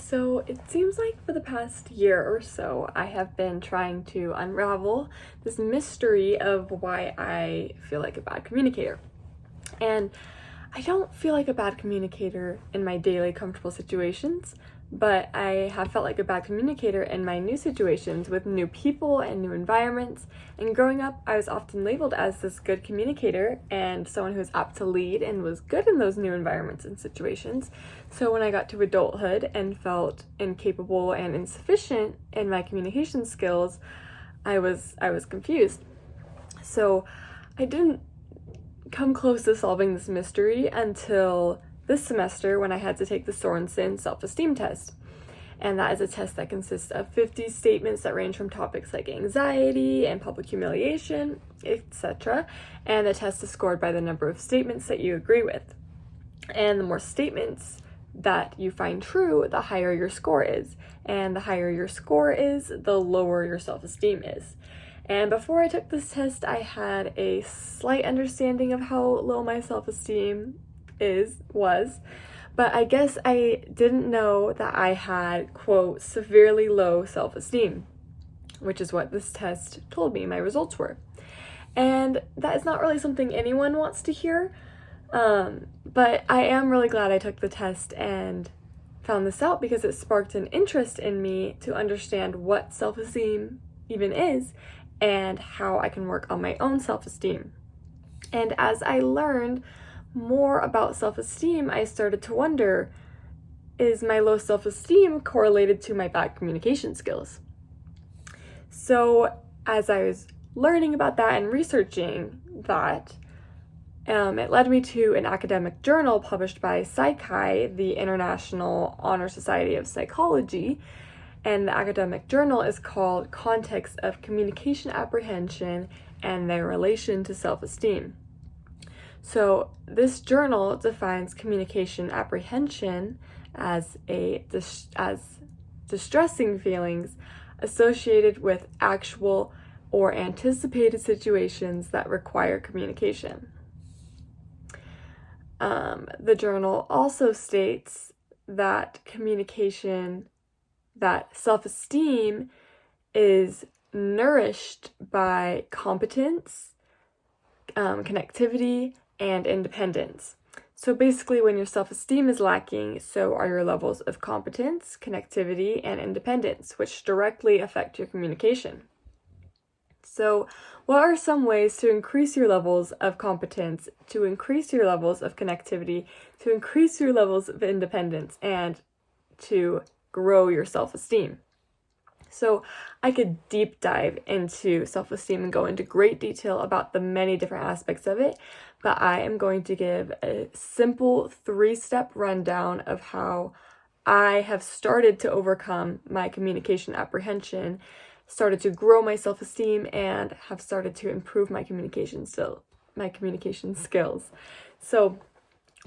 So it seems like for the past year or so, I have been trying to unravel this mystery of why I feel like a bad communicator. And I don't feel like a bad communicator in my daily comfortable situations, but I have felt like a bad communicator in my new situations with new people and new environments. And growing up, I was often labeled as this good communicator and someone who was apt to lead and was good in those new environments and situations. So when I got to adulthood and felt incapable and insufficient in my communication skills, I was confused. So I didn't come close to solving this mystery until this semester when I had to take the Sorensen self-esteem test. And that is a test that consists of 50 statements that range from topics like anxiety and public humiliation, etc. And the test is scored by the number of statements that you agree with. And the more statements that you find true, the higher your score is. And the higher your score is, the lower your self-esteem is. And before I took this test, I had a slight understanding of how low my self-esteem was, but I guess I didn't know that I had, quote, severely low self-esteem, which is what this test told me my results were. And that is not really something anyone wants to hear, but I am really glad I took the test and found this out because it sparked an interest in me to understand what self-esteem even is and how I can work on my own self-esteem. And as I learned more about self-esteem, I started to wonder, is my low self-esteem correlated to my bad communication skills? So as I was learning about that and researching that, it led me to an academic journal published by Psychi, the International Honor Society of Psychology, and the academic journal is called Context of Communication Apprehension and Their Relation to Self-Esteem. So this journal defines communication apprehension as distressing feelings associated with actual or anticipated situations that require communication. The journal also states that self-esteem is nourished by competence, connectivity, and independence. So basically, when your self-esteem is lacking, so are your levels of competence, connectivity, and independence, which directly affect your communication. So what are some ways to increase your levels of competence, to increase your levels of connectivity, to increase your levels of independence, and to grow your self-esteem? So I could deep dive into self-esteem and go into great detail about the many different aspects of it, but I am going to give a simple 3-step rundown of how I have started to overcome my communication apprehension, started to grow my self-esteem, and have started to improve my communication skills. So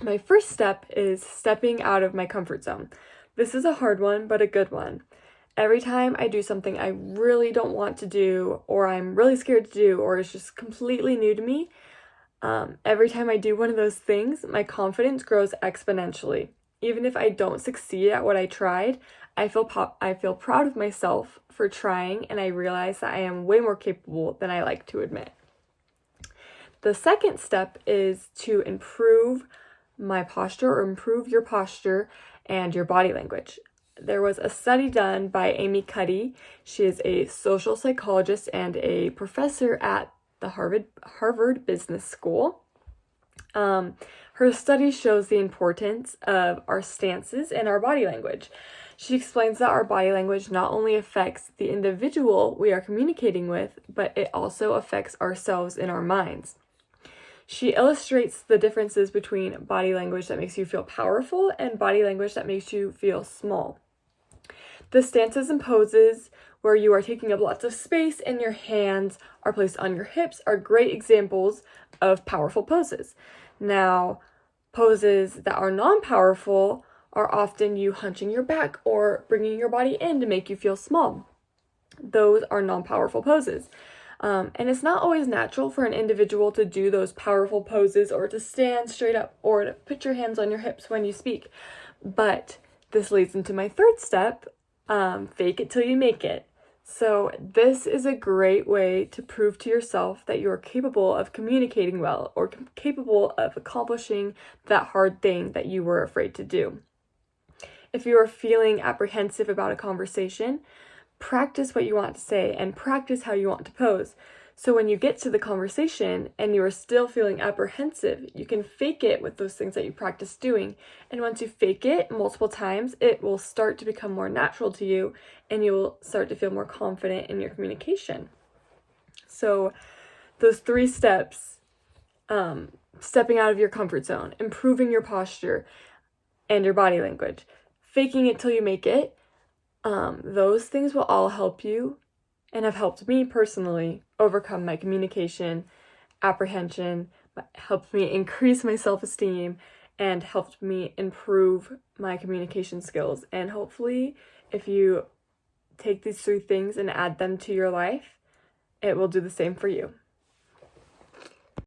my first step is stepping out of my comfort zone. This is a hard one, but a good one. Every time I do something I really don't want to do, or I'm really scared to do, or it's just completely new to me, every time I do one of those things, my confidence grows exponentially. Even if I don't succeed at what I tried, I feel proud of myself for trying, and I realize that I am way more capable than I like to admit. The second step is to improve my posture, or improve your posture and your body language. There was a study done by Amy Cuddy. She is a social psychologist and a professor at the Harvard Business School. Her study shows the importance of our stances and our body language. She explains that our body language not only affects the individual we are communicating with, but it also affects ourselves in our minds. She illustrates the differences between body language that makes you feel powerful and body language that makes you feel small. The stances and poses where you are taking up lots of space and your hands are placed on your hips are great examples of powerful poses. Now, poses that are non-powerful are often you hunching your back or bringing your body in to make you feel small. Those are non-powerful poses. And it's not always natural for an individual to do those powerful poses or to stand straight up or to put your hands on your hips when you speak. But this leads into my third step, fake it till you make it. So this is a great way to prove to yourself that you're capable of communicating well or capable of accomplishing that hard thing that you were afraid to do. If you are feeling apprehensive about a conversation, practice what you want to say and practice how you want to pose. So when you get to the conversation and you are still feeling apprehensive, you can fake it with those things that you practice doing. And once you fake it multiple times, it will start to become more natural to you and you will start to feel more confident in your communication. So those 3 steps, stepping out of your comfort zone, improving your posture and your body language, faking it till you make it, those things will all help you and have helped me personally overcome my communication apprehension, helped me increase my self-esteem, and helped me improve my communication skills. And hopefully, if you take these 3 things and add them to your life, it will do the same for you.